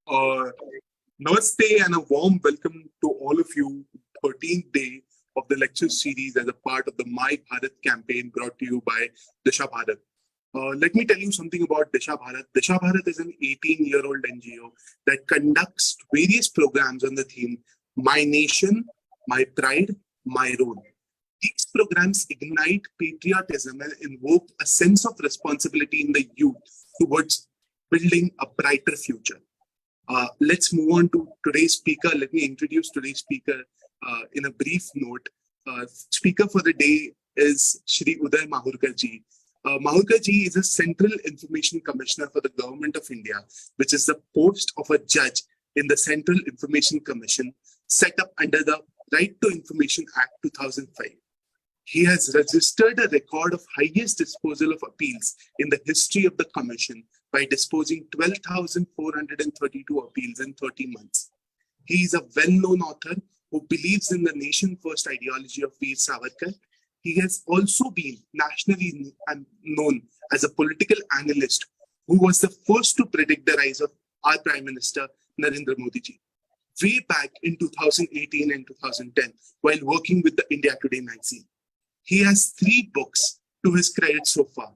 Uh, Namaste and a warm welcome to all of you. 13th day of the lecture series as a part of the My Bharat campaign brought to you by Disha Bharat. Let me tell you something about Disha Bharat. Disha Bharat is an 18-year-old NGO that conducts various programs on the theme My Nation, My Pride, My Role. These programs ignite patriotism and invoke a sense of responsibility in the youth towards building a brighter future. Let's move on to today's speaker. Let me introduce today's speaker in a brief note. Speaker for the day is Sri Uday Mahurkar ji. Mahurkar ji is a Central Information Commissioner for the Government of India, which is the post of a judge in the Central Information Commission set up under the Right to Information Act 2005. He has registered a record of highest disposal of appeals in the history of the Commission by disposing 12,432 appeals in 30 months. He is a well-known author who believes in the nation-first ideology of Veer Savarkar. He has also been nationally known as a political analyst who was the first to predict the rise of our Prime Minister, Narendra Modi ji, way back in 2018 and 2010 while working with the India Today magazine. He has 3 books to his credit so far,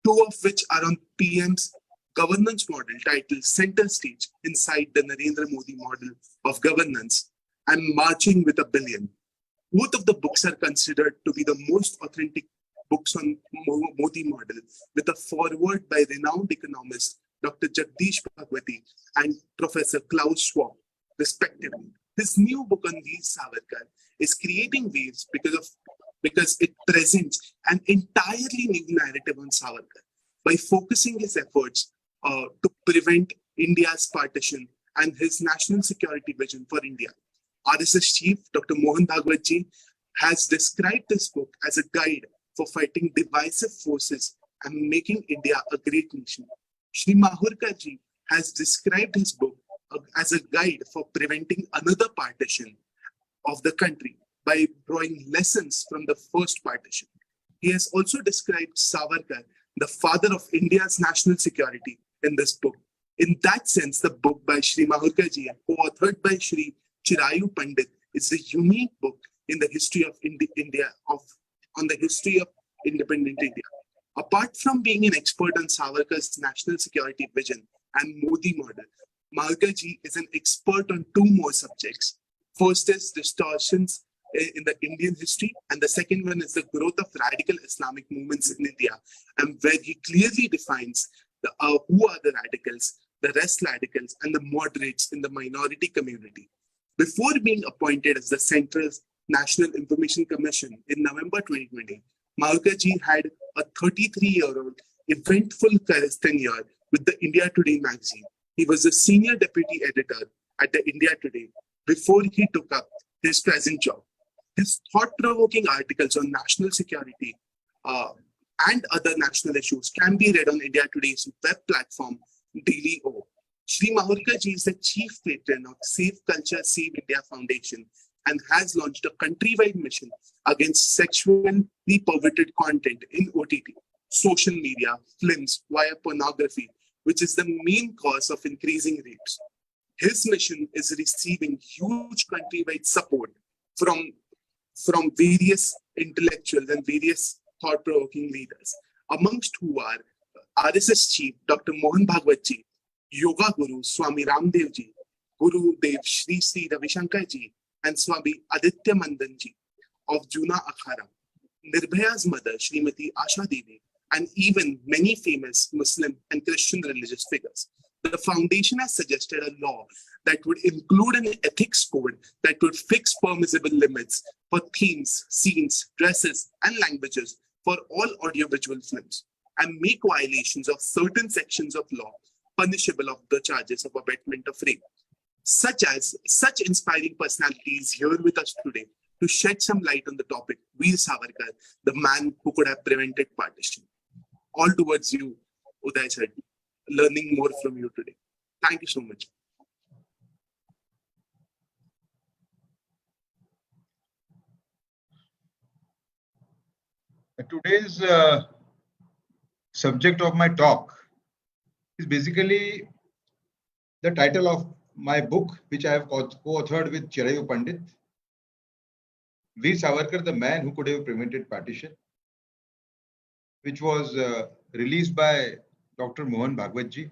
2 of which are on PM's governance model titled Center Stage Inside the Narendra Modi Model of Governance and Marching with a Billion. Both of the books are considered to be the most authentic books on Modi model, with a foreword by renowned economist Dr. Jagdish Bhagwati and Professor Klaus Schwab, respectively. His new book on Veer Savarkar is creating waves because it presents an entirely new narrative on Savarkar by focusing his efforts to prevent India's partition and his national security vision for India. RSS Chief Dr. Mohan Bhagwat ji has described this book as a guide for fighting divisive forces and making India a great nation. Sri Mahurkar ji has described his book as a guide for preventing another partition of the country by drawing lessons from the first partition. He has also described Savarkar, the father of India's national security, in this book. In that sense, the book by Sri Mahurkar ji, co-authored by Sri Chirayu Pandit, is a unique book in the history of India, on the history of independent India. Apart from being an expert on Savarkar's national security vision and Modi model, Mahurkar ji is an expert on 2 more subjects. First is distortions in the Indian history, and the second one is the growth of radical Islamic movements in India, and where he clearly defines who are the radicals, the rest radicals, and the moderates in the minority community. Before being appointed as the Central National Information Commission in November 2020, Mahurkar ji had a 33-year-old eventful tenure with the India Today magazine. He was a senior deputy editor at the India Today before he took up his present job. His thought-provoking articles on national security and other national issues can be read on India Today's web platform, Daily O. Sri Mahurkar ji is the chief patron of Save Culture, Save India Foundation and has launched a countrywide mission against sexually perverted content in OTT, social media, films, via pornography, which is the main cause of increasing rapes. His mission is receiving huge countrywide support from various intellectuals and various thought-provoking leaders, amongst who are RSS Chief Dr. Mohan Bhagwat ji, Yoga Guru Swami Ramdev ji, Guru Dev Sri Sri Ravi Shankar ji, and Swami Aditya Mandan ji of Juna Akhara, Nirbhaya's mother Srimati Asha Devi, and even many famous Muslim and Christian religious figures. The foundation has suggested a law that would include an ethics code that would fix permissible limits for themes, scenes, dresses, and languages for all audiovisual films, and make violations of certain sections of law punishable of the charges of abetment of rape. Such inspiring personalities here with us today to shed some light on the topic, Veer Savarkar, the man who could have prevented partition. All towards you, Uday sir, learning more from you today. Thank you so much. Today's subject of my talk is basically the title of my book, which I have co-authored with Chirayu Pandit, Veer Savarkar, the man who could have prevented partition, which was released by Dr. Mohan Bhagwat ji,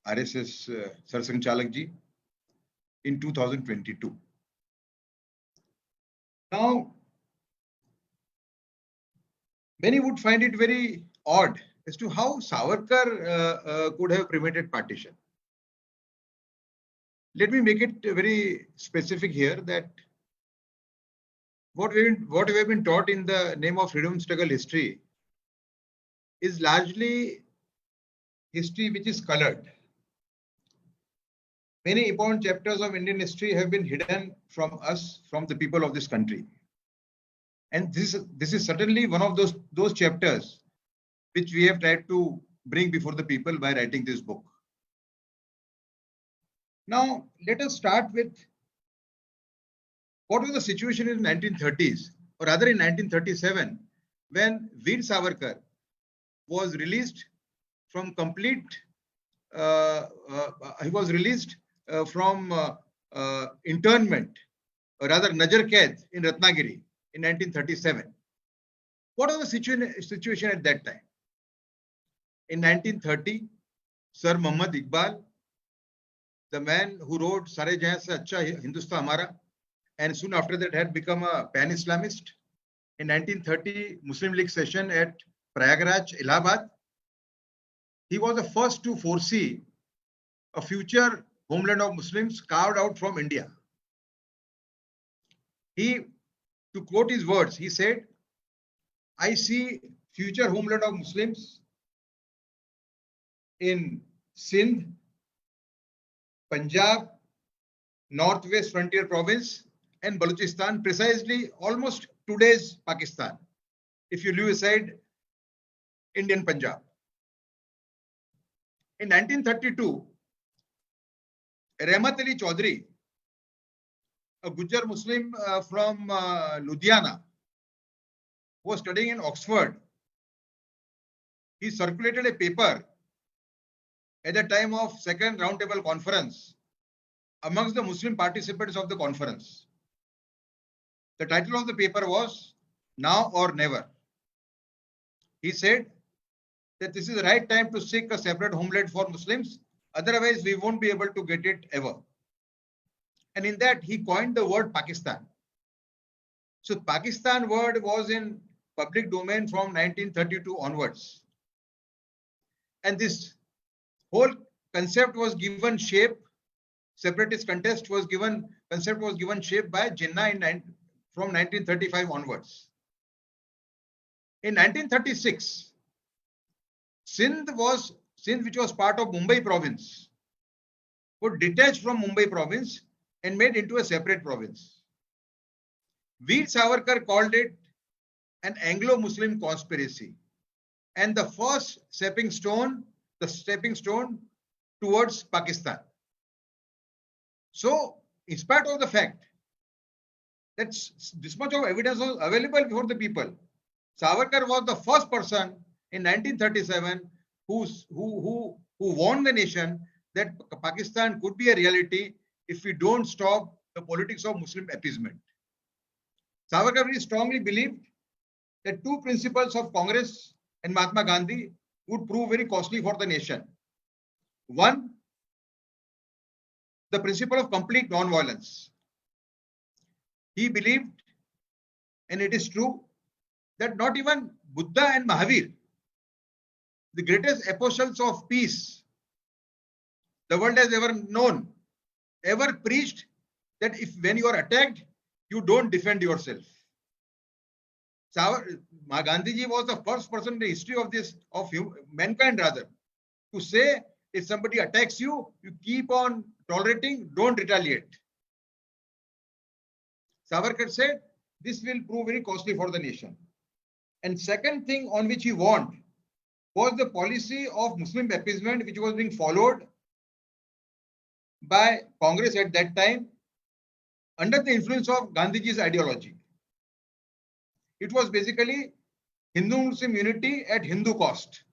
RSS Sarsanchalak ji, in 2022. Now, many would find it very odd as to how Savarkar could have prevented partition. Let me make it very specific here that what we have been taught in the name of freedom struggle history is largely history which is colored. Many important chapters of Indian history have been hidden from us, from the people of this country. And this is certainly one of those chapters which we have tried to bring before the people by writing this book. Now, let us start with what was the situation in the 1930s, or rather in 1937, when Veer Savarkar was released from complete, he was released from internment, or rather Najar Kaid in Ratnagiri in 1937. What was the situation at that time? In 1930, Sir Muhammad Iqbal, the man who wrote Sare Jahan Se Acha Hindustan Hamara, and soon after that had become a pan-Islamist. In 1930 Muslim League session at Prayagraj, Allahabad, he was the first to foresee a future homeland of Muslims carved out from India. He, to quote his words, he said, "I see future homeland of Muslims in Sindh, Punjab, Northwest Frontier Province, and Balochistan, precisely almost today's Pakistan, if you leave aside Indian Punjab." In 1932, Rahmat Ali Chaudhry, a Gujar Muslim from Ludhiana, who was studying in Oxford, he circulated a paper at the time of second roundtable conference amongst the Muslim participants of the conference. The title of the paper was "Now or Never." He said that this is the right time to seek a separate homeland for Muslims, otherwise we won't be able to get it ever. And in that he coined the word Pakistan. So Pakistan word was in public domain from 1932 onwards. And this whole concept was given shape, separatist concept was given shape by Jinnah from 1935 onwards. In 1936, Sindh, which was part of Mumbai province, was detached from Mumbai province and made into a separate province. Veer Savarkar called it an Anglo-Muslim conspiracy and the first stepping stone towards Pakistan. So, in spite of the fact that this much of evidence was available before the people, Savarkar was the first person in 1937 who warned the nation that Pakistan could be a reality if we don't stop the politics of Muslim appeasement. Savarkar very strongly believed that two principles of Congress and Mahatma Gandhi would prove very costly for the nation. One, the principle of complete non-violence. He believed, and it is true, that not even Buddha and Mahavir, the greatest apostles of peace the world has ever known, ever preached that if when you are attacked, you don't defend yourself. Gandhiji was the first person in the history of mankind rather, to say if somebody attacks you, you keep on tolerating, don't retaliate. Savarkar said this will prove very costly for the nation. And second thing on which he warned was the policy of Muslim appeasement which was being followed by Congress at that time under the influence of Gandhiji's ideology. It was basically Hindu-Muslim unity at Hindu cost.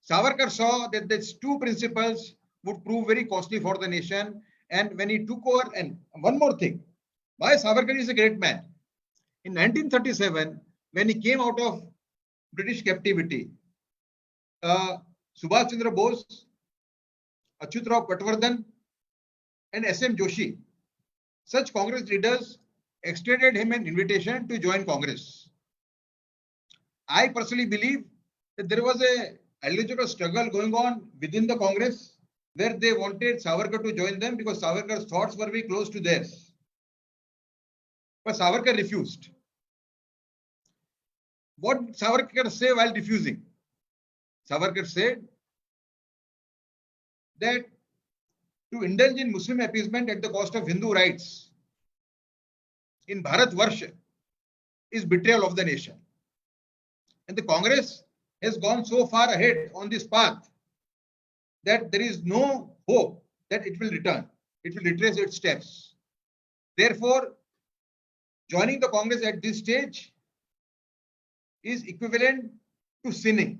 Savarkar saw that these two principles would prove very costly for the nation. And when he took over, and one more thing, why Savarkar is a great man. In 1937, when he came out of British captivity, Subhash Chandra Bose, Achyutrao Patwardhan, and S.M. Joshi, such Congress leaders extended him an invitation to join Congress. I personally believe that there was a ideological struggle going on within the Congress where they wanted Savarkar to join them because Savarkar's thoughts were very close to theirs. But Savarkar refused. What did Savarkar say while refusing? Savarkar said that to indulge in Muslim appeasement at the cost of Hindu rights in Bharat Varsha is betrayal of the nation. And the Congress has gone so far ahead on this path that there is no hope that it will return. It will retrace its steps. Therefore, joining the Congress at this stage is equivalent to sinning.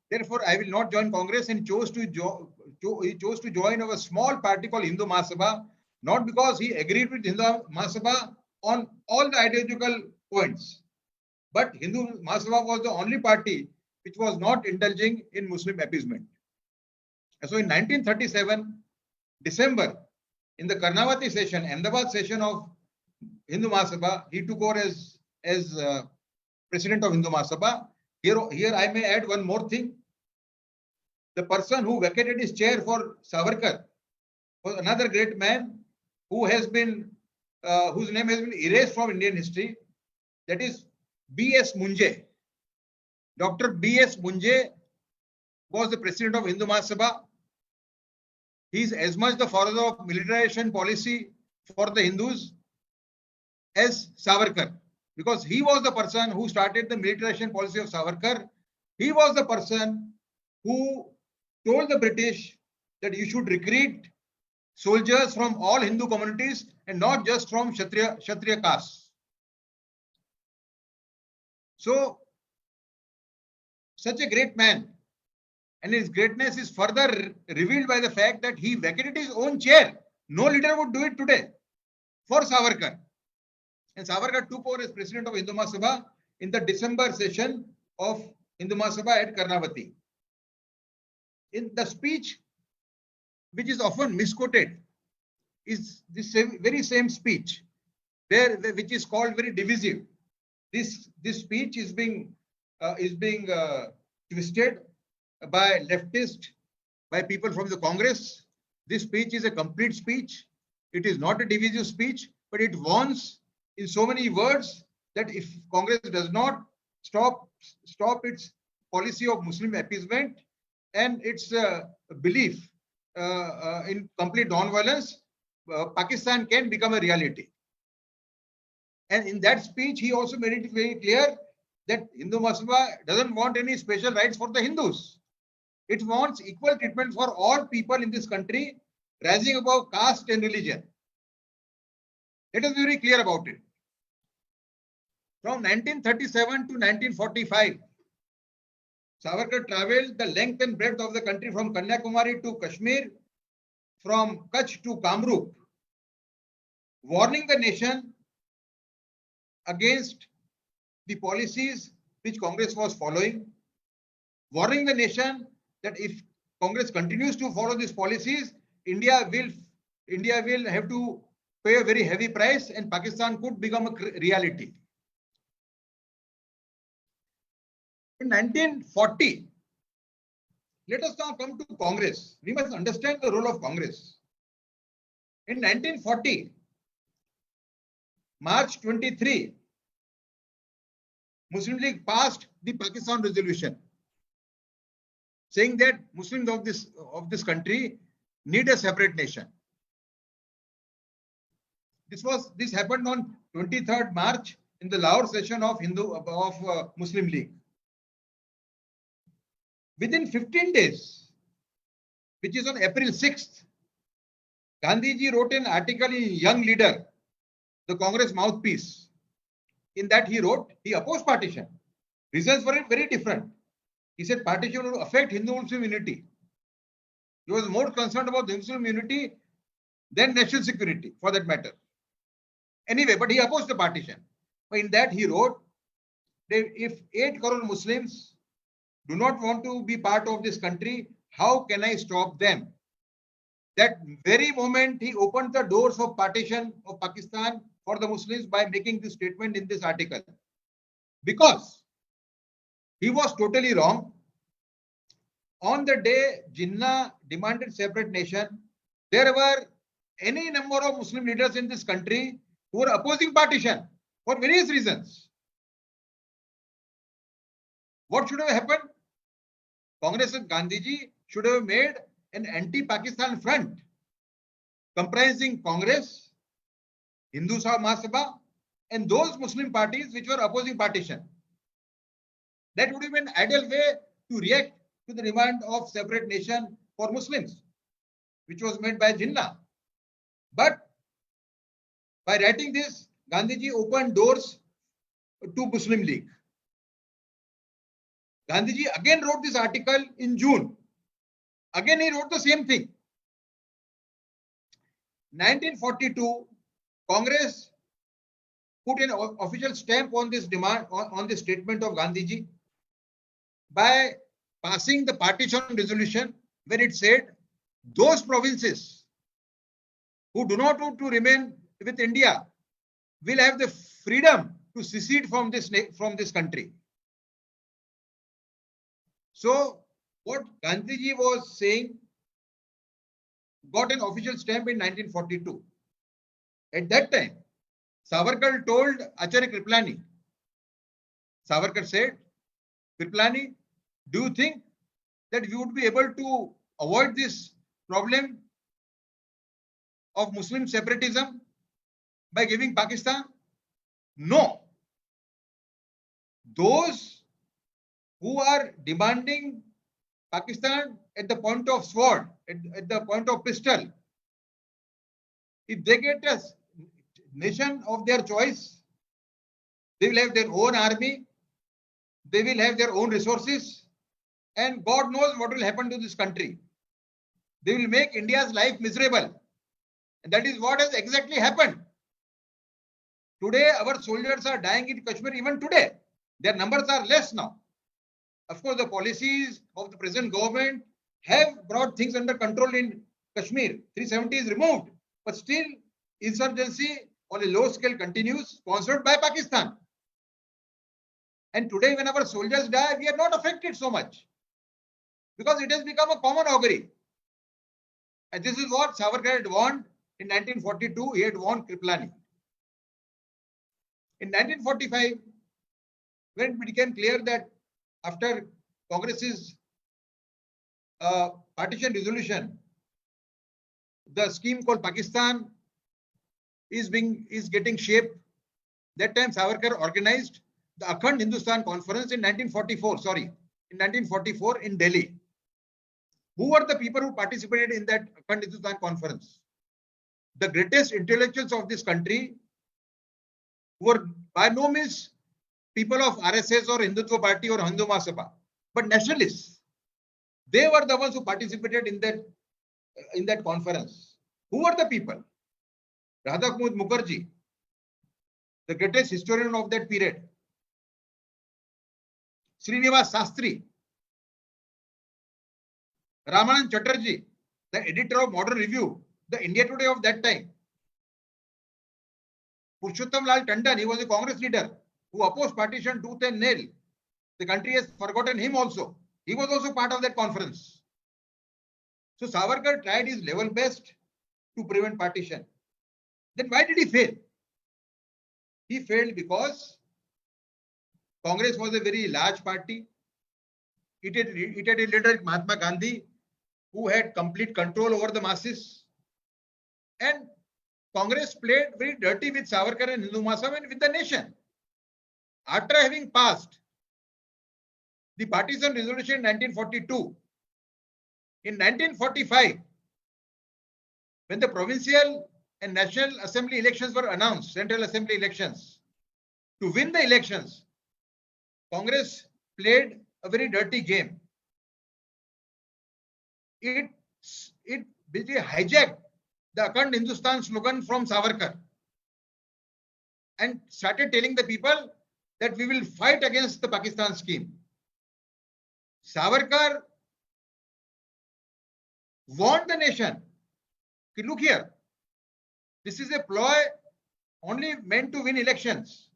Therefore, I will not join Congress and chose to join a small party called Hindu Mahasabha, not because he agreed with Hindu Mahasabha on all the ideological points, but Hindu Mahasabha was the only party which was not indulging in Muslim appeasement. And so in 1937, December, in the Karnavati session, Ahmedabad session of Hindu Mahasabha, he took over as president of Hindu Mahasabha. Here I may add one more thing. The person who vacated his chair for Savarkar was another great man who has been, whose name has been erased from Indian history. That is B.S. Munje. Dr. B.S. Munje was the president of Hindu Mahasabha. He is as much the father of militarization policy for the Hindus as Savarkar, because he was the person who started the militarization policy of Savarkar. He was the person who told the British that you should recruit soldiers from all Hindu communities and not just from Kshatriya castes. So, such a great man, and his greatness is further revealed by the fact that he vacated his own chair. No leader would do it today for Savarkar. And Savarkar took over as president of Hindu Mahasabha in the December session of Hindu Mahasabha at Karnavati. In the speech, which is often misquoted, is this very same speech, which is called very divisive. This speech is being twisted by leftists, by people from the Congress. This speech is a complete speech. It is not a divisive speech, but it warns in so many words that if Congress does not stop its policy of Muslim appeasement and its belief in complete non-violence, Pakistan can become a reality. And in that speech, he also made it very clear that Hindu Mahasabha doesn't want any special rights for the Hindus. It wants equal treatment for all people in this country, rising above caste and religion. Let us be very clear about it. From 1937 to 1945, Savarkar traveled the length and breadth of the country from Kanyakumari to Kashmir, from Kutch to Kamrup, warning the nation against the policies which Congress was following, warning the nation that if Congress continues to follow these policies, India will have to pay a very heavy price and Pakistan could become a reality. In 1940, let us now come to Congress. We must understand the role of Congress. In 1940, March 23, Muslim League passed the Pakistan resolution, saying that Muslims of this country need a separate nation. This happened on 23rd March in the Lahore session of Muslim League. Within 15 days, which is on April 6th, Gandhiji wrote an article in Young Leader, the Congress mouthpiece. In that he wrote, he opposed partition. Reasons for it very different. He said partition would affect Hindu-Muslim unity. He was more concerned about the Muslim unity than national security, for that matter. Anyway, but he opposed the partition. But in that he wrote that if 8 crore Muslims do not want to be part of this country, how can I stop them? That very moment he opened the doors of partition of Pakistan for the Muslims by making this statement in this article. Because he was totally wrong. On the day Jinnah demanded separate nation, there were any number of Muslim leaders in this country who were opposing partition for various reasons. What should have happened? Congress and Gandhiji should have made an anti-Pakistan front comprising Congress, Hindu Mahasabha, and those Muslim parties which were opposing partition. That would have been an ideal way to react to the demand of separate nation for Muslims, which was made by Jinnah. But by writing this, Gandhiji opened doors to Muslim League. Gandhiji again wrote this article in June. Again, he wrote the same thing. 1942, Congress put an official stamp on this demand, on this statement of Gandhiji by passing the partition resolution, where it said those provinces who do not want to remain with India will have the freedom to secede from this country. So what Gandhiji was saying got an official stamp in 1942. At that time, Savarkar told Acharya Kripalani, Savarkar said, Kripalani, do you think that we would be able to avoid this problem of Muslim separatism by giving Pakistan? No. Those who are demanding Pakistan at the point of sword, at the point of pistol, if they get a nation of their choice, they will have their own army, they will have their own resources, and God knows what will happen to this country. They will make India's life miserable. And that is what has exactly happened. Today, our soldiers are dying in Kashmir even today. Their numbers are less now. Of course, the policies of the present government have brought things under control in Kashmir. 370 is removed, but still insurgency on a low scale continues, sponsored by Pakistan. And today, when our soldiers die, we are not affected so much because it has become a common augury. And this is what Savarkar had warned in 1942. He had warned Kripalani. In 1945, when it became clear that after Congress's partition resolution, the scheme called Pakistan is getting shaped. That time Savarkar organized the Akhand Hindustan Conference in 1944 in Delhi. Who were the people who participated in that Akhand Hindustan Conference? The greatest intellectuals of this country were by no means people of RSS or Hindutva Party or Hindu Mahasabha, but nationalists. They were the ones who participated in that conference. Who were the people? Radhakumud Mukherjee, the greatest historian of that period. Srinivas Sastry, Ramanand Chatterjee, the editor of Modern Review, the India Today of that time. Purushottam Lal Tandon, he was a Congress leader who opposed partition tooth and nail. The country has forgotten him also. He was also part of that conference. So Savarkar tried his level best to prevent partition. Then why did he fail? He failed because Congress was a very large party. It had a leader like Mahatma Gandhi who had complete control over the masses. And Congress played very dirty with Savarkar and Hindu Mahasabha and with the nation. After having passed the partition resolution in 1942, in 1945, when the provincial and national assembly elections were announced, central assembly elections, to win the elections, Congress played a very dirty game. It basically hijacked the Akhand Hindustan slogan from Savarkar and started telling the people that we will fight against the Pakistan scheme. Savarkar warned the nation, look here, this is a ploy only meant to win elections.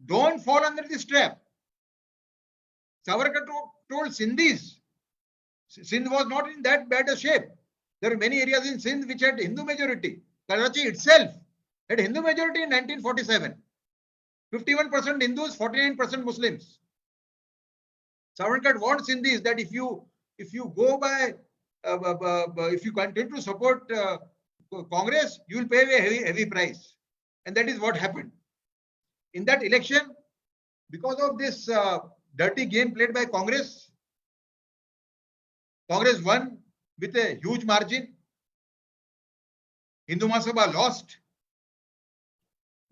Don't fall under this trap. Savarkar told Sindhis, Sindh was not in that bad a shape. There are many areas in Sindh which had Hindu majority. Karachi itself had Hindu majority in 1947. 51% Hindus, 49% Muslims. Savarkar warned Sindhis that if you go by, if you continue to support Congress, you will pay a heavy price. And that is what happened. In that election, because of this dirty game played by Congress, Congress won with a huge margin. Hindu Mahasabha lost.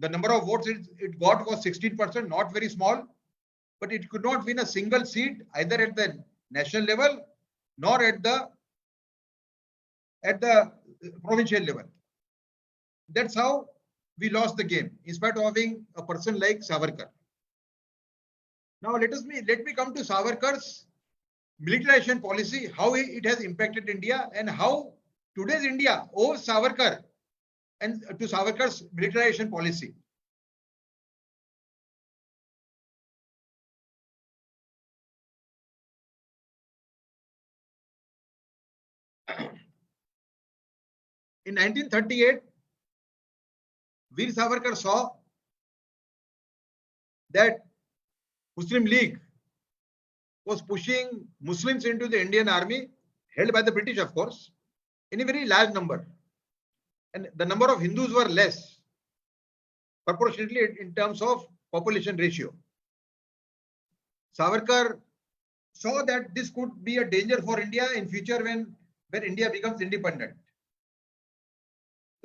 The number of votes it got was 16%, not very small, but it could not win a single seat either at the national level nor at the provincial level. That's how we lost the game, in spite of having a person like Savarkar. Now let me come to Savarkar's militarization policy, how it has impacted India, and how today's India owes Savarkar and to Savarkar's militarization policy. In 1938, Veer Savarkar saw that Muslim League was pushing Muslims into the Indian army, held by the British, of course, in a very large number. And the number of Hindus were less, proportionately in terms of population ratio. Savarkar saw that this could be a danger for India in future when India becomes independent.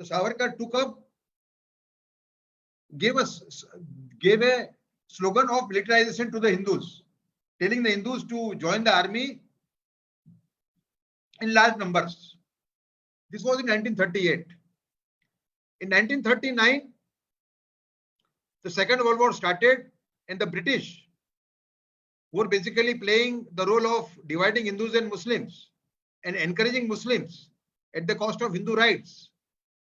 So Savarkar gave a slogan of militarization to the Hindus, telling the Hindus to join the army in large numbers. This was in 1938. In 1939, the Second World War started, and the British were basically playing the role of dividing Hindus and Muslims and encouraging Muslims at the cost of Hindu rights.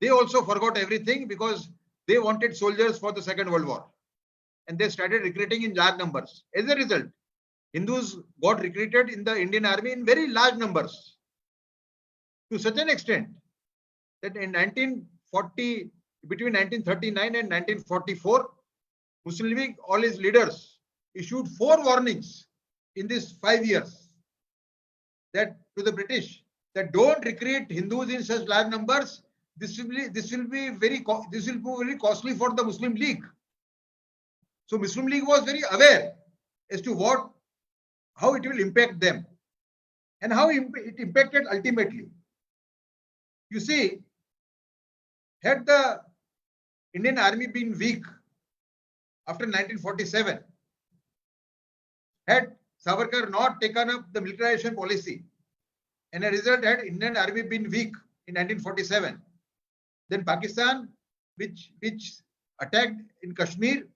They also forgot everything because they wanted soldiers for the Second World War, and they started recruiting in large numbers. As a result, Hindus got recruited in the Indian army in very large numbers, to such an extent that in between 1939 and 1944, Muslim League, all its leaders, issued 4 warnings in these 5 years that to the British that don't recruit Hindus in such large numbers. This will be very costly for the Muslim League. So Muslim League was very aware as to how it will impact them and how it impacted ultimately. You see, had the Indian army been weak after 1947, had Savarkar not taken up the militarization policy, and as a result had Indian army been weak in 1947, then Pakistan, which attacked in Kashmir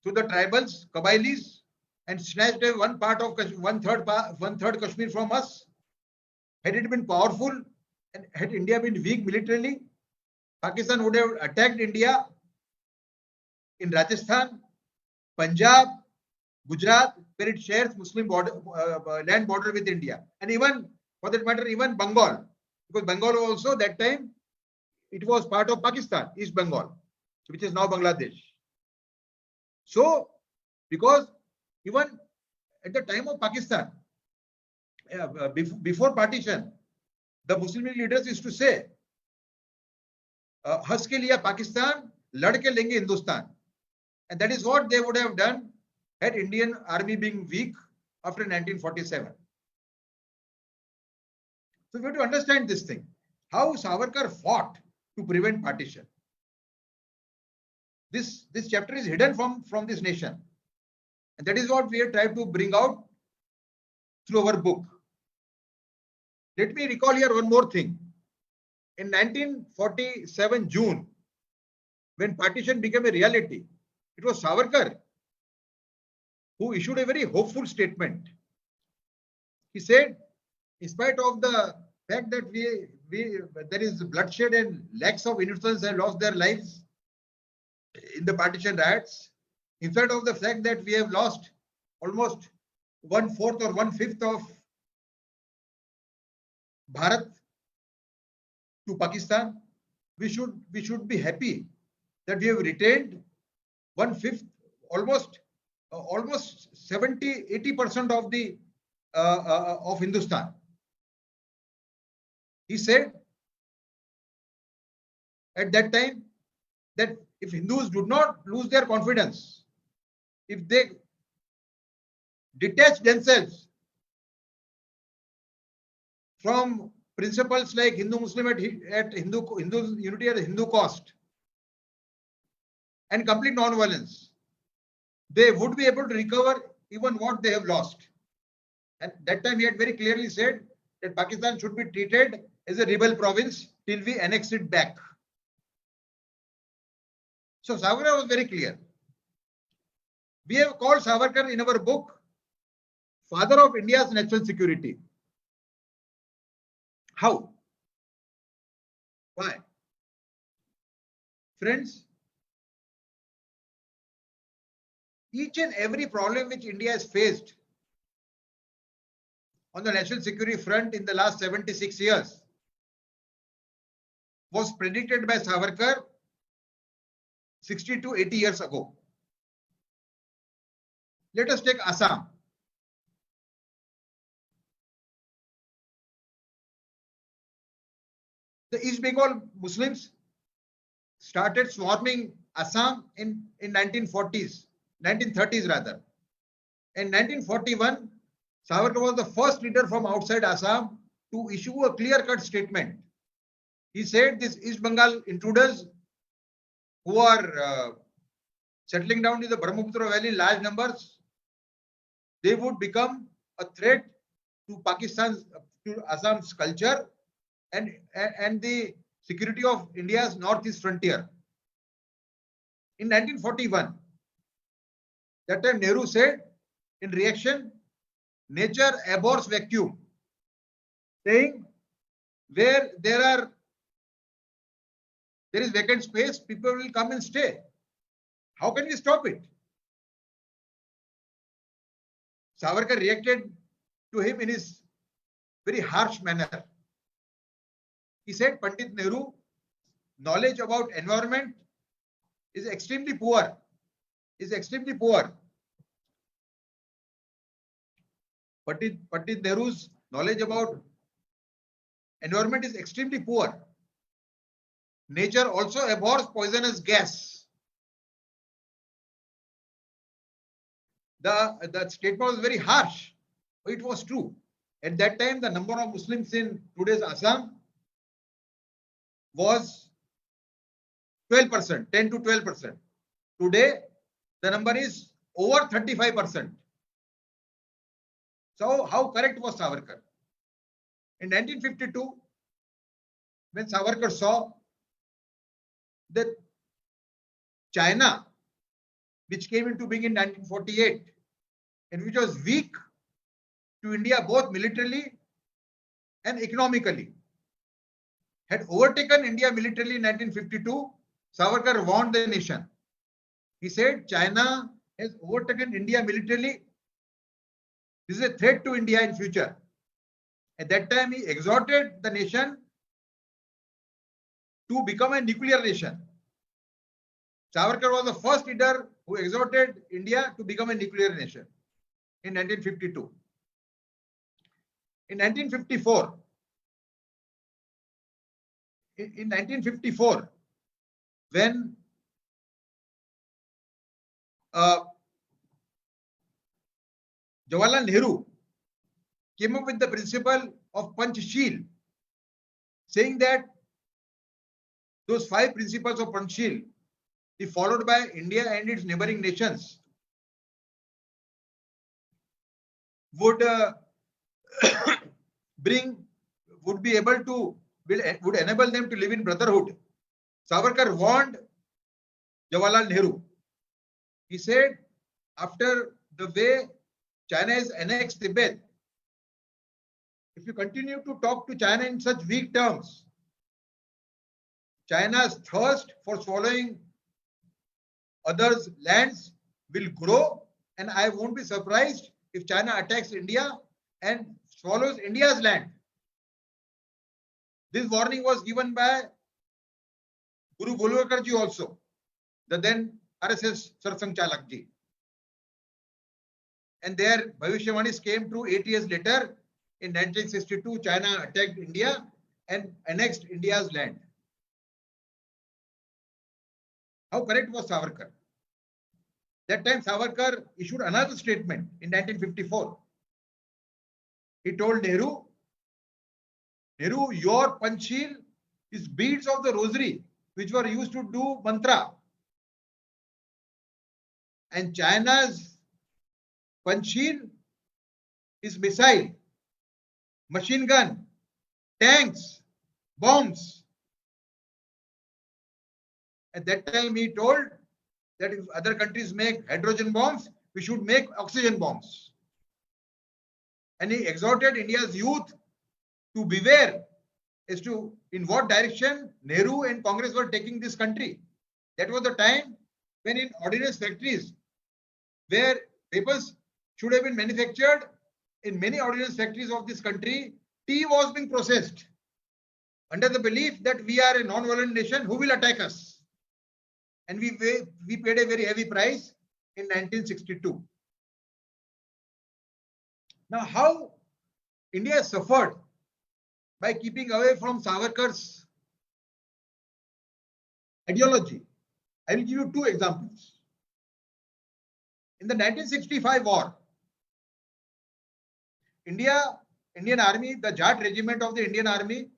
through the tribals, Kabilis, and snatched one third Kashmir from us, had it been powerful and had India been weak militarily, Pakistan would have attacked India in Rajasthan, Punjab, Gujarat, where it shares Muslim land border with India, and even, for that matter, even Bengal, because Bengal also that time it was part of Pakistan, East Bengal, which is now Bangladesh. So, because even at the time of Pakistan, before partition, the Muslim leaders used to say, "Has ke liya Pakistan, lad ke lenge Hindustan," and that is what they would have done had Indian army being weak after 1947. So we have to understand this thing, how Savarkar fought to prevent partition. This chapter is hidden from this nation, And that is what we have tried to bring out through our book. Let me recall here one more thing. In 1947 June, when partition became a reality, it was Savarkar who issued a very hopeful statement. He said, in spite of the fact that there is bloodshed and lakhs of innocents have lost their lives in the partition riots, in spite of the fact that we have lost almost 1/4 or 1/5 of Bharat to Pakistan, we should be happy that we have retained 1/5, almost 70-80% of the of Hindustan. He said at that time that if Hindus do not lose their confidence, if they detach themselves from principles like Hindu-Muslim at Hindu unity at Hindu cost and complete non-violence, they would be able to recover even what they have lost. And that time he had very clearly said that Pakistan should be treated as a rebel province till we annex it back. So Savarkar was very clear. We have called Savarkar in our book father of India's national security. How? Why? Friends, each and every problem which India has faced on the national security front in the last 76 years was predicted by Savarkar 60 to 80 years ago. Let us take Assam. The East Bengal Muslims started swarming Assam in 1930s rather. In 1941, Savarkar was the first leader from outside Assam to issue a clear-cut statement. He said these East Bengal intruders who are settling down in the Brahmaputra Valley in large numbers, they would become a threat to Pakistan's, to Assam's culture and the security of India's northeast frontier. In 1941, that time Nehru said, in reaction, nature abhors vacuum, saying where there is vacant space, people will come and stay. How can we stop it? Savarkar reacted to him in his very harsh manner. He said, Pandit Nehru, knowledge about environment is extremely poor. Pandit Nehru's knowledge about environment is extremely poor. Nature also abhors poisonous gas. The statement was very harsh, but it was true. At that time, the number of Muslims in today's Assam was 12%, 10 to 12%. Today, the number is over 35%. So, how correct was Savarkar? In 1952, when Savarkar saw that China, which came into being in 1948, and which was weak to India both militarily and economically, had overtaken India militarily in 1952, Savarkar warned the nation. He said, China has overtaken India militarily. This is a threat to India in future. At that time, he exhorted the nation to become a nuclear nation. Savarkar was the first leader who exhorted India to become a nuclear nation in 1952. In 1954, when Jawaharlal Nehru came up with the principle of Panchsheel, saying that those 5 principles of Panchsheel be followed by India and its neighboring nations. would would be able to would enable them to live in brotherhood. Savarkar warned Jawaharlal Nehru. He said, after the way China has annexed Tibet, if you continue to talk to China in such weak terms, China's thirst for swallowing others' lands will grow, and I won't be surprised if China attacks India and swallows India's land. This warning was given by Guru Golwalkar ji also, the then RSS Sarsang Chalak ji. And their Bhavishyawanis came true 8 years later. In 1962, China attacked India and annexed India's land. How correct was Savarkar? That time Savarkar issued another statement in 1954. He told Nehru, your Panchil is beads of the rosary which were used to do mantra. And China's Panchil is missile, machine gun, tanks, bombs. At that time, he told that if other countries make hydrogen bombs, we should make oxygen bombs. And he exhorted India's youth to beware as to in what direction Nehru and Congress were taking this country. That was the time when in ordnance factories, where papers should have been manufactured, in many ordnance factories of this country, tea was being processed under the belief that we are a non-violent nation who will attack us. And we paid a very heavy price in 1962. Now, how India suffered by keeping away from Savarkar's ideology. I will give you two examples. In the 1965 war, Indian Army, the Jat regiment of the Indian Army,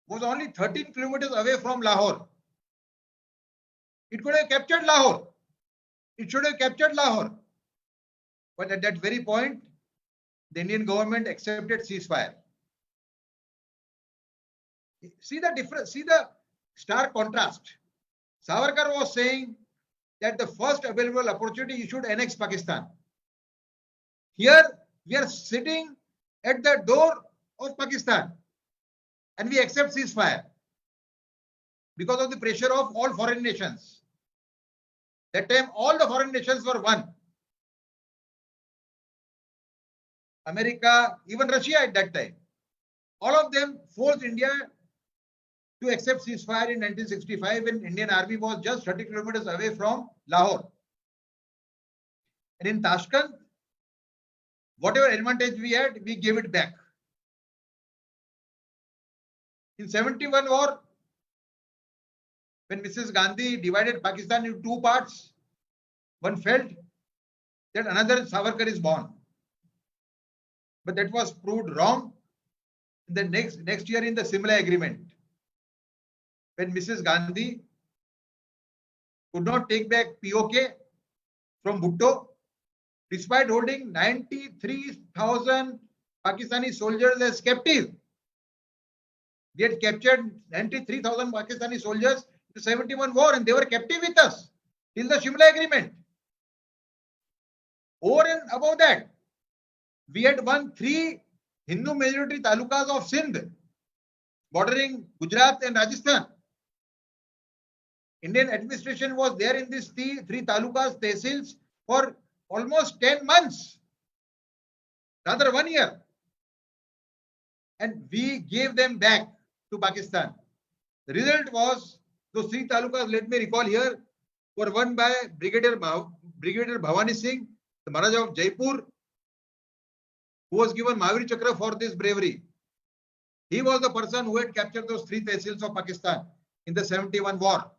was only 13 kilometers away from Lahore. It could have captured Lahore. It should have captured Lahore. But at that very point, the Indian government accepted ceasefire. See the difference, see the stark contrast. Savarkar was saying that the first available opportunity you should annex Pakistan. Here we are sitting at the door of Pakistan and we accept ceasefire because of the pressure of all foreign nations. That time all the foreign nations were one. America, even Russia at that time. All of them forced India to accept ceasefire in 1965 when Indian Army was just 30 kilometers away from Lahore. And in Tashkent, whatever advantage we had, we gave it back. In 71 war, when Mrs. Gandhi divided Pakistan into two parts, one felt that another Savarkar is born. But that was proved wrong in the next year in the Simla agreement, when Mrs. Gandhi could not take back POK from Bhutto, despite holding 93,000 Pakistani soldiers as captive. We had captured 93,000 Pakistani soldiers in the 71 war and they were captive with us till the Shimla agreement. Over and above that, we had won 3 Hindu majority talukas of Sindh, bordering Gujarat and Rajasthan. Indian administration was there in these 3 talukas, tehsils for almost 10 months, rather 1 year. And we gave them back to Pakistan. The result was those 3 talukas, let me recall here, were won by Brigadier Bhavani Singh, the Maharaja of Jaipur, who was given Mahavir Chakra for this bravery. He was the person who had captured those 3 tehsils of Pakistan in the 71 war.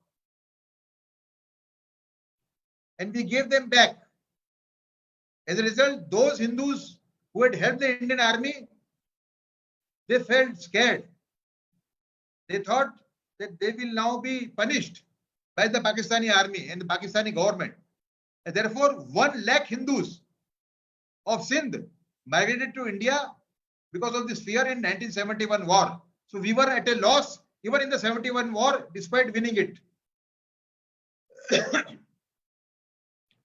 And we gave them back. As a result, those Hindus who had helped the Indian Army, they felt scared. They thought that they will now be punished by the Pakistani army and the Pakistani government. And therefore, 1 lakh Hindus of Sindh migrated to India because of this fear in 1971 war. So we were at a loss even in the 71 war despite winning it.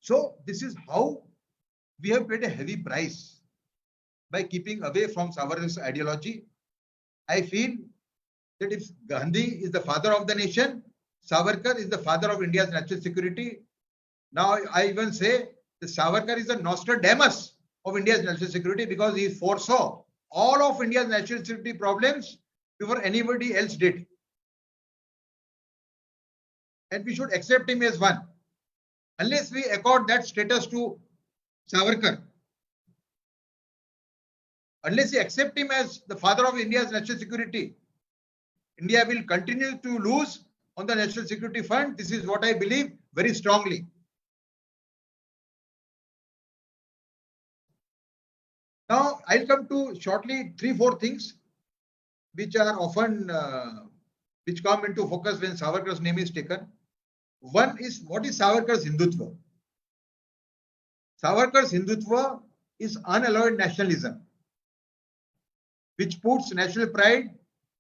So this is how we have paid a heavy price by keeping away from Savarkar's ideology. I feel that if Gandhi is the father of the nation, Savarkar is the father of India's national security. Now I even say that Savarkar is the Nostradamus of India's national security because he foresaw all of India's national security problems before anybody else did. And we should accept him as one. Unless we accord that status to Savarkar, unless we accept him as the father of India's national security, India will continue to lose on the national security front. This is what I believe very strongly. Now, I'll come to shortly 3-4 things which are often which come into focus when Savarkar's name is taken. One is, what is Savarkar's Hindutva? Savarkar's Hindutva is unalloyed nationalism, which puts national pride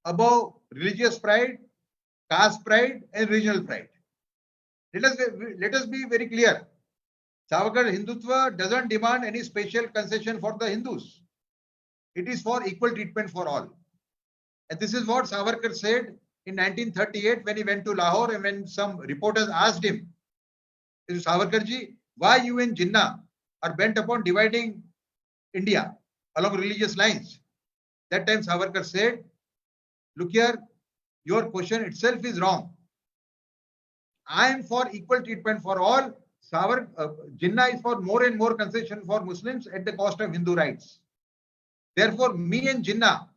above religious pride, caste pride, and regional pride. Let us be very clear. Savarkar Hindutva doesn't demand any special concession for the Hindus. It is for equal treatment for all. And this is what Savarkar said in 1938 when he went to Lahore, and when some reporters asked him, Savarkarji, why you and Jinnah are bent upon dividing India along religious lines? That time Savarkar said, look here, your question itself is wrong. I am for equal treatment for all. Jinnah is for more and more concession for Muslims at the cost of Hindu rights. Therefore, me and Jinnah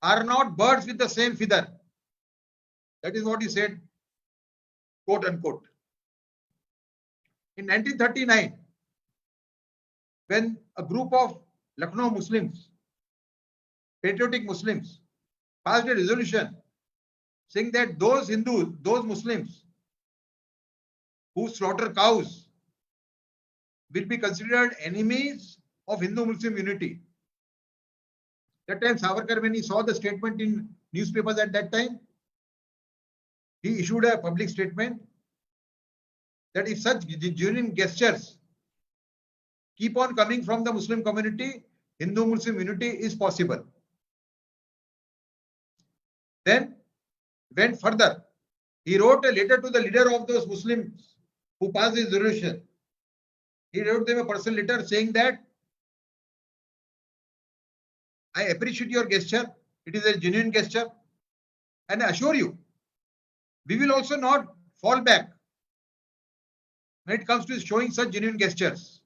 are not birds with the same feather. That is what he said, quote unquote. In 1939, when a group of Lucknow Muslims, patriotic Muslims, passed a resolution saying that those Hindus, those Muslims who slaughter cows will be considered enemies of Hindu-Muslim unity. That time, Savarkar, when he saw the statement in newspapers at that time, he issued a public statement that if such genuine gestures keep on coming from the Muslim community, Hindu-Muslim unity is possible. Then went further. He wrote a letter to the leader of those Muslims who passed this resolution. He wrote them a personal letter saying that I appreciate your gesture. It is a genuine gesture. And I assure you, we will also not fall back when it comes to showing such genuine gestures.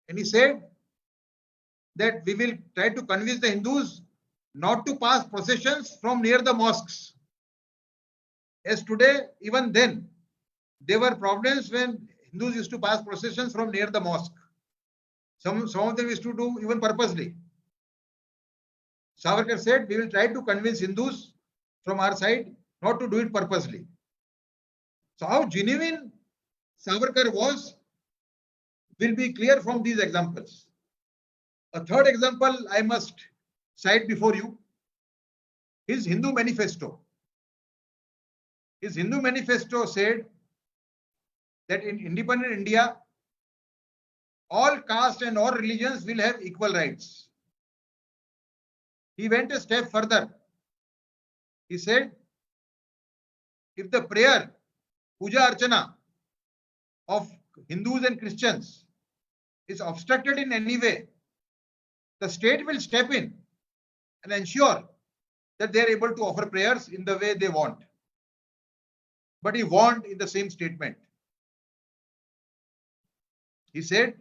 And he said that we will try to convince the Hindus not to pass processions from near the mosques. As today, even then, there were problems when Hindus used to pass processions from near the mosque. Some of them used to do even purposely. Savarkar said, we will try to convince Hindus from our side not to do it purposely. So how genuine Savarkar was will be clear from these examples. A third example I must cite before you, his Hindu manifesto. His Hindu manifesto said that in independent India, all castes and all religions will have equal rights. He went a step further. He said, if the prayer, puja archana of Hindus and Christians is obstructed in any way, the state will step in and ensure that they are able to offer prayers in the way they want. But he warned in the same statement. He said,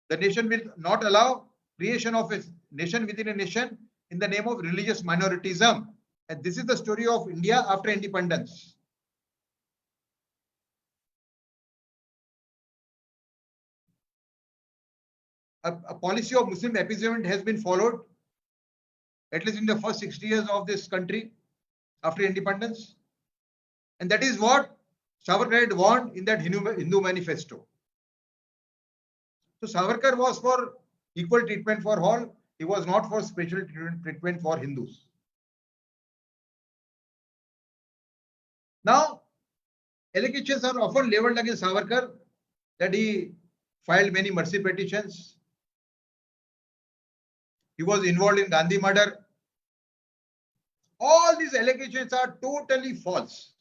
the nation will not allow creation of a nation within a nation in the name of religious minoritism. And this is the story of India after independence. A policy of Muslim appeasement has been followed, at least in the first 60 years of this country after independence. And that is what Savarkar had warned in that Hindu manifesto. So Savarkar was for equal treatment for all. He was not for special treatment for Hindus. Now, allegations are often leveled against Savarkar that he filed many mercy petitions. He was involved in Gandhi murder. All these allegations are totally false.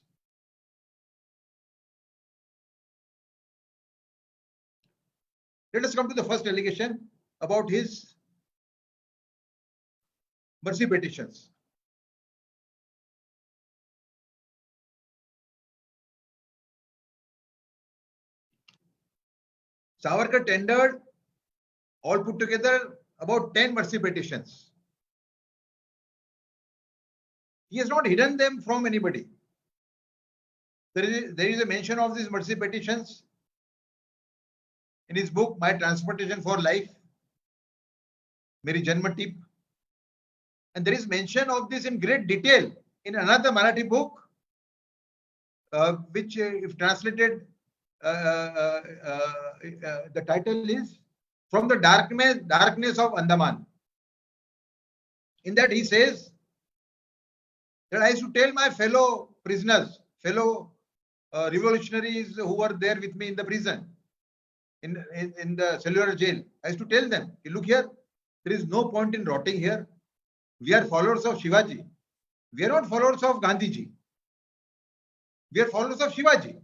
Let us come to the first allegation about his mercy petitions. Savarkar tendered, all put together, about 10 mercy petitions. He has not hidden them from anybody. There is a mention of these mercy petitions in his book, My Transportation for Life, Meri Janma Tip. And there is mention of this in great detail in another Marathi book, which, if translated, the title is From the Darkness of Andaman. In that he says that I used to tell my fellow prisoners, fellow revolutionaries who were there with me in the prison, in the cellular jail, I used to tell them, look here, there is no point in rotting here. We are followers of Shivaji. We are not followers of Gandhiji. We are followers of Shivaji.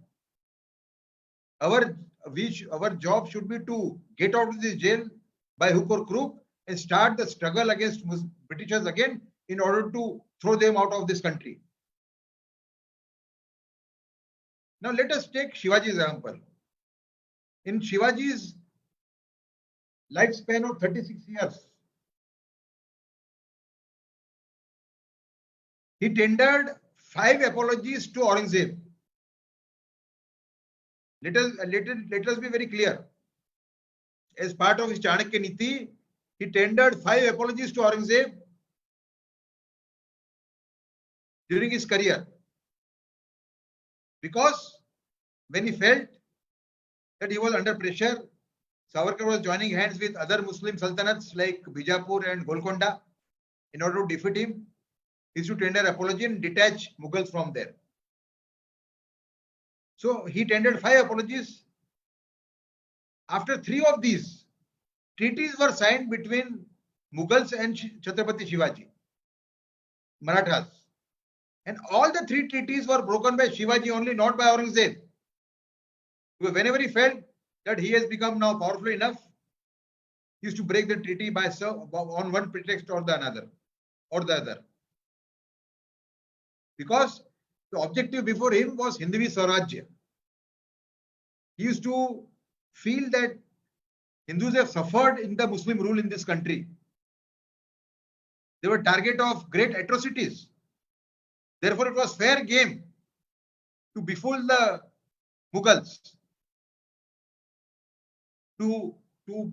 Our job should be to get out of this jail by hook or crook and start the struggle against Britishers again in order to throw them out of this country. Now let us take Shivaji's example. In Shivaji's lifespan of 36 years, he tendered 5 apologies to Aurangzeb. Let us be very clear. As part of his Chanakya Niti, he tendered 5 apologies to Aurangzeb during his career. Because when he felt that he was under pressure, Savarkar was joining hands with other Muslim sultanates like Bijapur and Golconda in order to defeat him. He used to tender apology and detach Mughals from there. So he tendered 5 apologies. After 3 of these, treaties were signed between Mughals and Chhatrapati Shivaji, Marathas. And all the 3 treaties were broken by Shivaji only, not by Aurangzeb. Because whenever he felt that he has become now powerful enough, he used to break the treaty on one pretext or the other. Because the objective before him was Hindvi Swarajya. He used to feel that Hindus have suffered in the Muslim rule in this country. They were target of great atrocities. Therefore, it was fair game to befool the Mughals to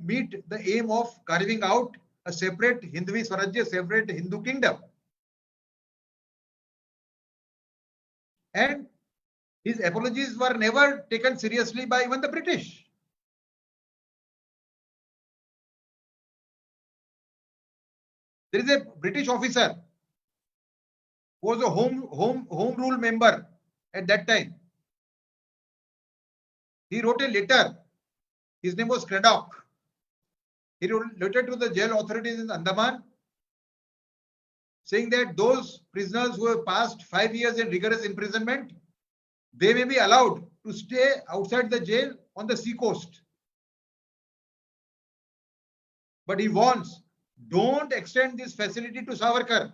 meet the aim of carving out a separate Hindvi Swarajya, separate Hindu kingdom. And his apologies were never taken seriously by even the British. There is a British officer who was a home rule member at that time. He wrote a letter. His name was Craddock. He wrote a letter to the jail authorities in Andaman saying that those prisoners who have passed 5 years in rigorous imprisonment, they may be allowed to stay outside the jail on the sea coast. But he warns, don't extend this facility to Savarkar.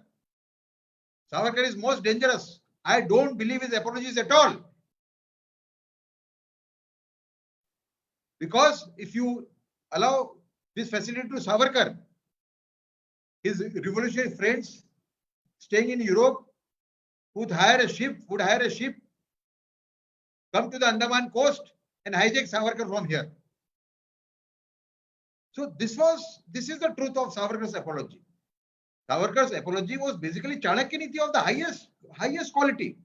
Savarkar is most dangerous. I don't believe his apologies at all. Because if you allow this facility to Savarkar, his revolutionary friends staying in Europe would hire a ship, come to the Andaman coast and hijack Savarkar from here. So this is the truth of Savarkar's apology. Savarkar's apology was basically Chanakya Niti of the highest quality.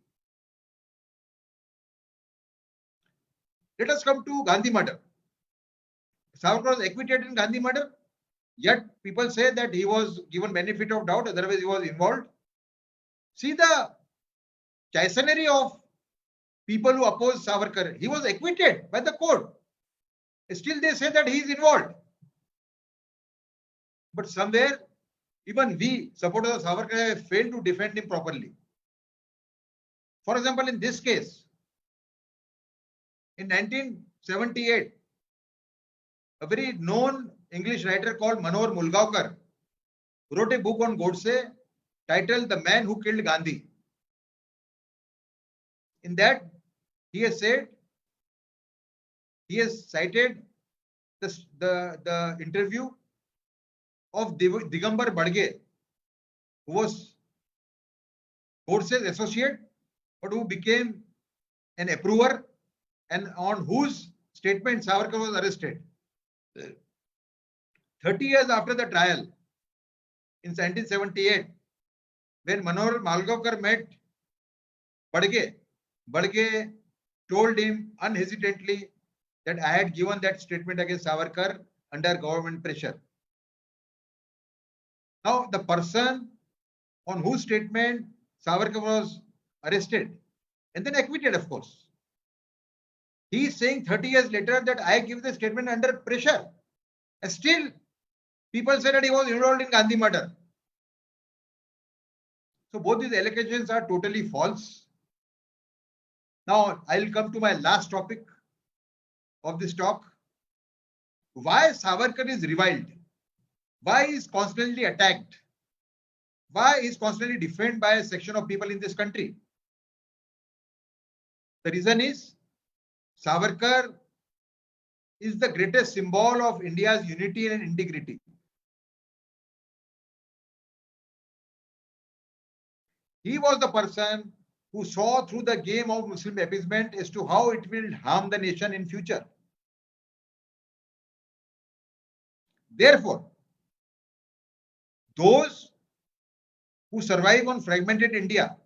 Let us come to Gandhi murder. Savarkar was acquitted in Gandhi murder. Yet people say that he was given benefit of doubt, otherwise he was involved. See the chicanery of people who oppose Savarkar. He was acquitted by the court. Still they say that he is involved. But somewhere, even we, supporters of Savarkar, have failed to defend him properly. For example, in this case, in 1978, a very known English writer called Manohar Mulgaonkar wrote a book on Godse titled The Man Who Killed Gandhi. In that, he has said, he has cited the interview of Digambar Badge, who was Godse's associate, but who became an approver and on whose statement Savarkar was arrested. 30 years after the trial, in 1978, when Manohar Malgaonkar met Badge told him unhesitantly that I had given that statement against Savarkar under government pressure. Now, the person on whose statement Savarkar was arrested and then acquitted, of course, he is saying 30 years later that I give the statement under pressure. And still, people say that he was involved in Gandhi murder. So both these allegations are totally false. Now, I will come to my last topic of this talk. Why Savarkar is reviled? Why is constantly attacked? Why is constantly defamed by a section of people in this country? The reason is Savarkar is the greatest symbol of India's unity and integrity. He was the person who saw through the game of Muslim appeasement as to how it will harm the nation in future. Therefore, those who survive on fragmented India,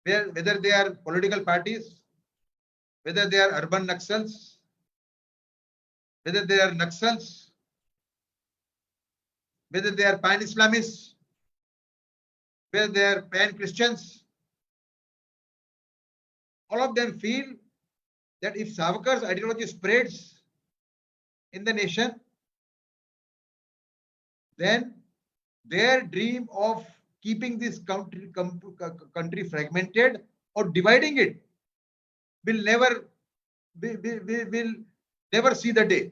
whether they are political parties, whether they are urban Naxals, whether they are Naxals, whether they are pan-Islamists, whether they are pan-Christians, all of them feel that if Savarkar's ideology spreads in the nation, then their dream of keeping this country fragmented or dividing it will never see the day.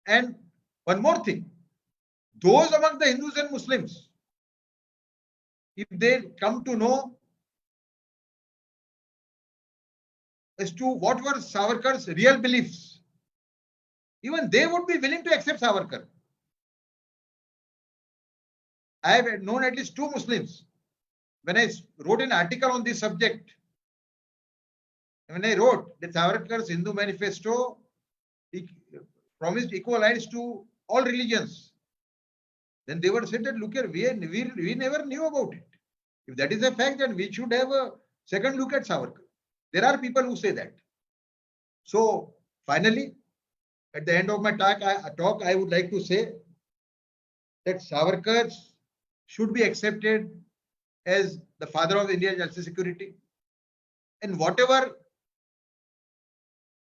And one more thing, those among the Hindus and Muslims, if they come to know as to what were Savarkar's real beliefs, even they would be willing to accept Savarkar. I have known at least 2 Muslims. When I wrote an article on this subject, when I wrote that Savarkar's Hindu manifesto promised equal rights to all religions, then they would say that, look here, we never knew about it. If that is a fact, then we should have a second look at Savarkar. There are people who say that. So finally, at the end of my talk, I would like to say that Savarkar should be accepted as the father of India's national security. And whatever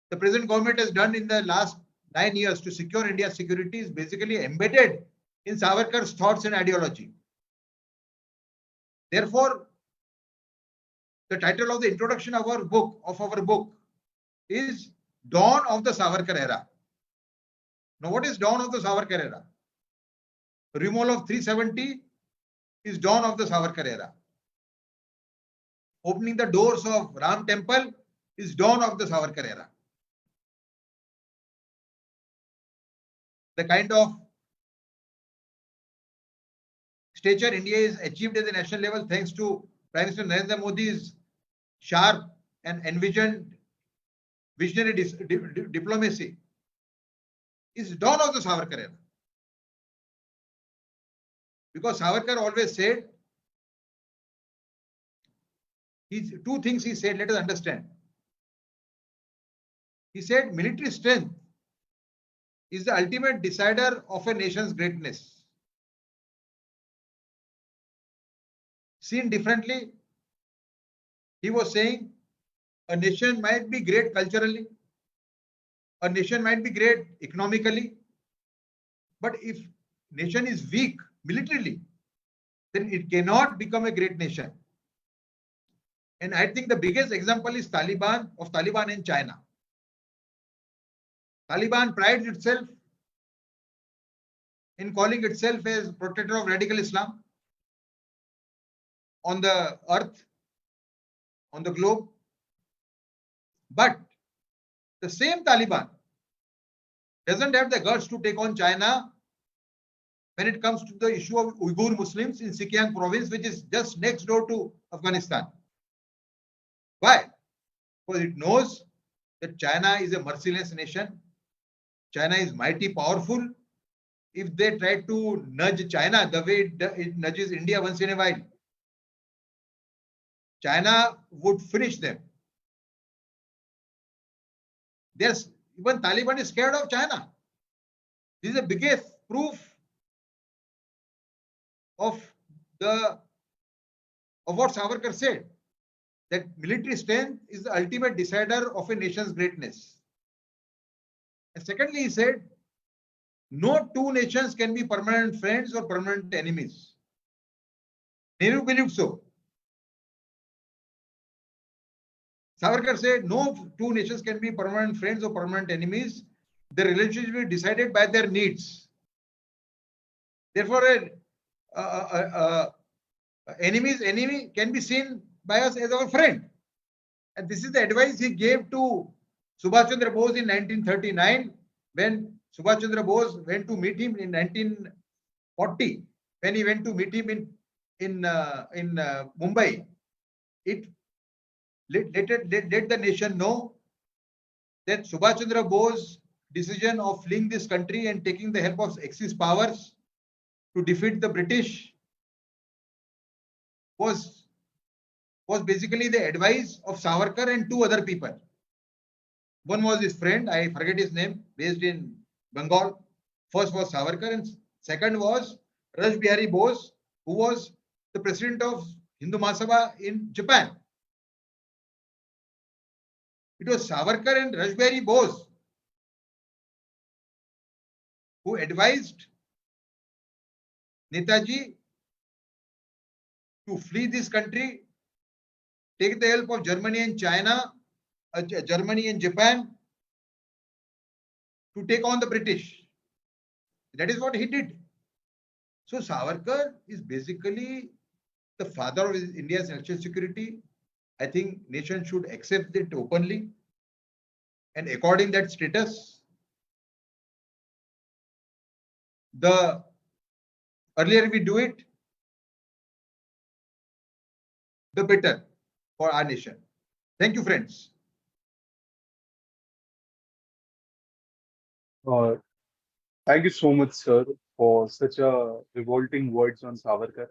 the present government has done in the last 9 years to secure India's security is basically embedded in Savarkar's thoughts and ideology. Therefore, the title of the introduction of our book is Dawn of the Savarkar Era. Now, what is Dawn of the Savarkar Era? Removal of 370 is Dawn of the Savarkar Era. Opening the doors of Ram Temple is Dawn of the Savarkar Era. The kind of stature India is achieved at the national level thanks to Prime Minister Narendra Modi's sharp and envisioned visionary diplomacy is dawn of the Savarkar era. Because Savarkar always said, 2 things he said, let us understand. He said military strength is the ultimate decider of a nation's greatness. Seen differently, he was saying a nation might be great culturally, a nation might be great economically, but if nation is weak militarily, then it cannot become a great nation. And I think the biggest example is Taliban in China. Taliban prides itself in calling itself as protector of radical Islam on the earth, on the globe. But the same Taliban doesn't have the guts to take on China when it comes to the issue of Uyghur Muslims in Xinjiang province, which is just next door to Afghanistan. Why? Because it knows that China is a merciless nation. China is mighty powerful. If they try to nudge China the way it nudges India once in a while, China would finish them. Even Taliban is scared of China. This is the biggest proof of what Savarkar said, that military strength is the ultimate decider of a nation's greatness. And secondly, he said, no two nations can be permanent friends or permanent enemies. Nehru believed so. Savarkar said, no two nations can be permanent friends or permanent enemies. The relationship is decided by their needs. Therefore, enemy's enemy can be seen by us as our friend. And this is the advice he gave to Subhash Chandra Bose in 1939, when Subhash Chandra Bose went to meet him in 1940. When he went to meet him in Mumbai, it let the nation know that Subhash Chandra Bose's decision of fleeing this country and taking the help of Axis powers to defeat the British was basically the advice of Savarkar and two other people. One was his friend, I forget his name, based in Bengal. First was Savarkar, and second was Rash Bihari Bose, who was the president of Hindu Mahasabha in Japan. It was Savarkar and Rash Bihari Bose who advised Netaji to flee this country, take the help of Germany and China, Germany and Japan, to take on the British. That is what he did. So Savarkar is basically the father of India's national security. I think nation should accept it openly and according that status. The earlier we do it, the better for our nation. Thank you, friends. Thank you so much, sir, for such a revolting words on Savarkar.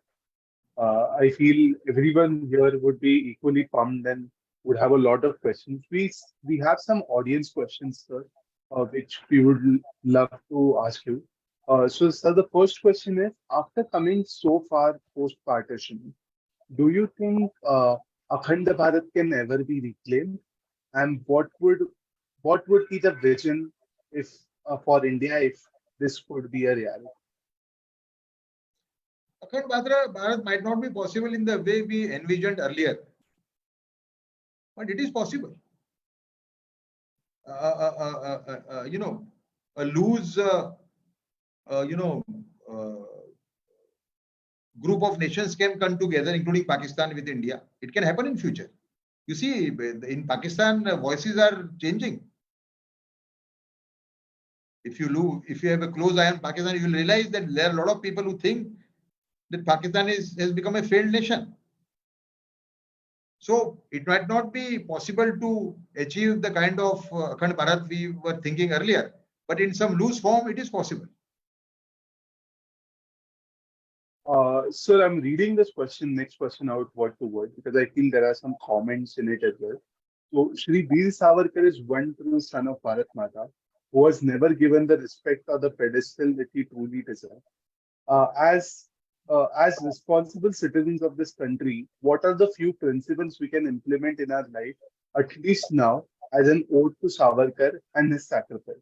I feel everyone here would be equally pumped and would have a lot of questions. We have some audience questions, sir, which we would love to ask you. So, sir, the first question is: after coming so far post-partition, do you think Akhand Bharat can ever be reclaimed? And what would be the vision if for India if this could be a reality? Akhand Bharat might not be possible in the way we envisioned earlier, but it is possible. A loose, group of nations can come together, including Pakistan with India. It can happen in future. You see, in Pakistan, voices are changing. If you have a close eye on Pakistan, you will realize that there are a lot of people who think that Pakistan has become a failed nation. So it might not be possible to achieve the kind of Akhand Bharat we were thinking earlier, but in some loose form, it is possible. Sir, I'm reading this next question out word to word because I feel there are some comments in it as well. So, Shri Veer Savarkar is one true son of Bharat Mata. who was never given the respect or the pedestal that he truly deserved. As responsible citizens of this country, what are the few principles we can implement in our life, at least now, as an ode to Savarkar and his sacrifice?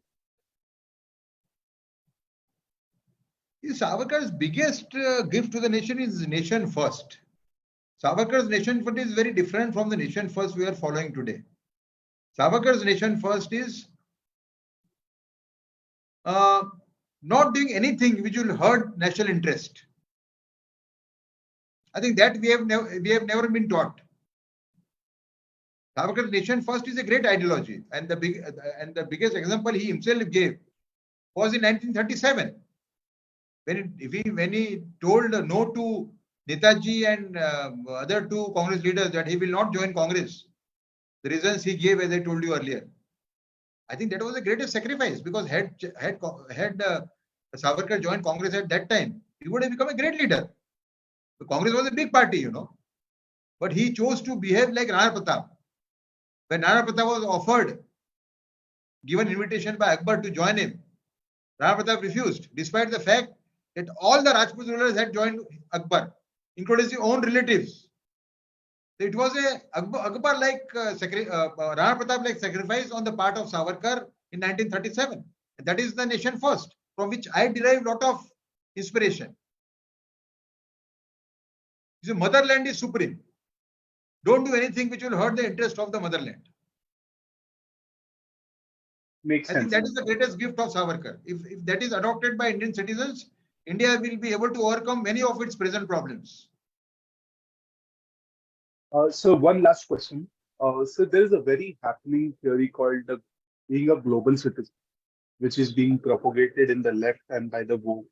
Savarkar's biggest gift to the nation is nation first. Savarkar's nation first is very different from the nation first we are following today. Savarkar's nation first is not doing anything which will hurt national interest. I think that we have never been taught. Savarkar's nation first is a great ideology, and the biggest example he himself gave was in 1937 when he told no to Netaji and other two Congress leaders that he will not join Congress. The reasons he gave, as I told you earlier. I think that was the greatest sacrifice, because had Savarkar joined Congress at that time, he would have become a great leader. The Congress was a big party, but he chose to behave like Rana Pratap. When Rana Pratap was given invitation by Akbar to join him, Rana Pratap refused, despite the fact that all the Rajput rulers had joined Akbar, including his own relatives. So it was a Akbar like Rana Pratap like sacrifice on the part of Savarkar in 1937. And that is the nation first, from which I derive a lot of inspiration. The motherland is supreme. Don't do anything which will hurt the interest of the motherland. Makes sense. I think that is the greatest gift of Savarkar. If that is adopted by Indian citizens, India will be able to overcome many of its present problems. So one last question. So there is a very happening theory called being a global citizen, which is being propagated in the left and by the woke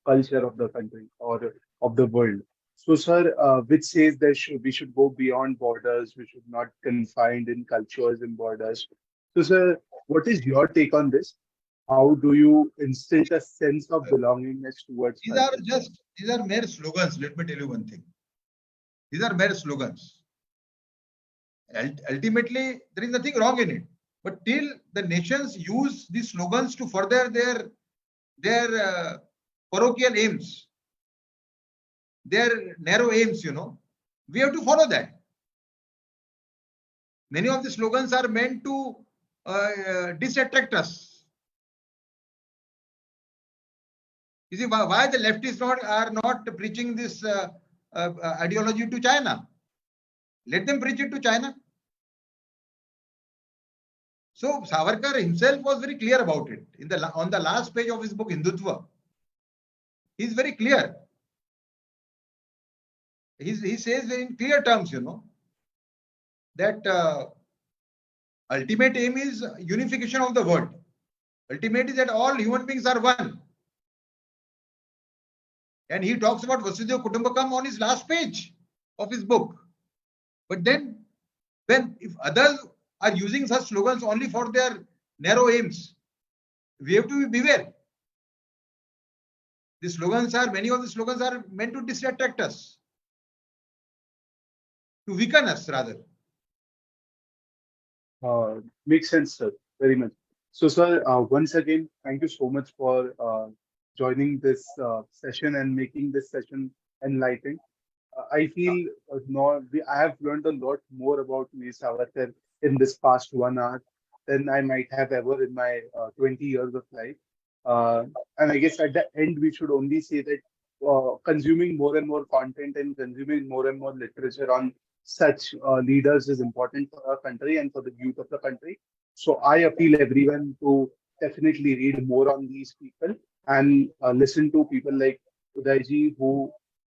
culture of the country or of the world. So, sir, which says that we should go beyond borders, we should not confined in cultures and borders. So, sir, what is your take on this? How do you instill a sense of belongingness towards country? These are mere slogans. Let me tell you one thing. These are mere slogans. Ultimately, there is nothing wrong in it. But till the nations use these slogans to further their parochial aims, their narrow aims, we have to follow that. Many of the slogans are meant to disattract us. You see, why the leftists are not preaching this ideology to China? Let them preach it to China. So Savarkar himself was very clear about it. On the last page of his book Hindutva, he is very clear. He says in clear terms, that ultimate aim is unification of the world. Ultimate is that all human beings are one. And he talks about Vasudhaiva Kutumbakam on his last page of his book. But then, if others are using such slogans only for their narrow aims, we have to beware. Many of the slogans are meant to distract us, to weaken us rather. Makes sense, sir. Very much. So, sir, once again, thank you so much for joining this session and making this session enlightening. I feel I have learned a lot more about Veer Savarkar in this past 1 hour than I might have ever in my 20 years of life. And I guess at the end, we should only say that consuming more and more content and consuming more and more literature on such leaders is important for our country and for the youth of the country. So I appeal everyone to definitely read more on these people and listen to people like Udayji, who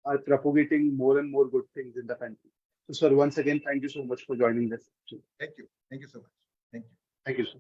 are propagating more and more good things in the country. So, sir, once again, thank you so much for joining this. Thank you. Thank you so much. Thank you. Thank you, sir.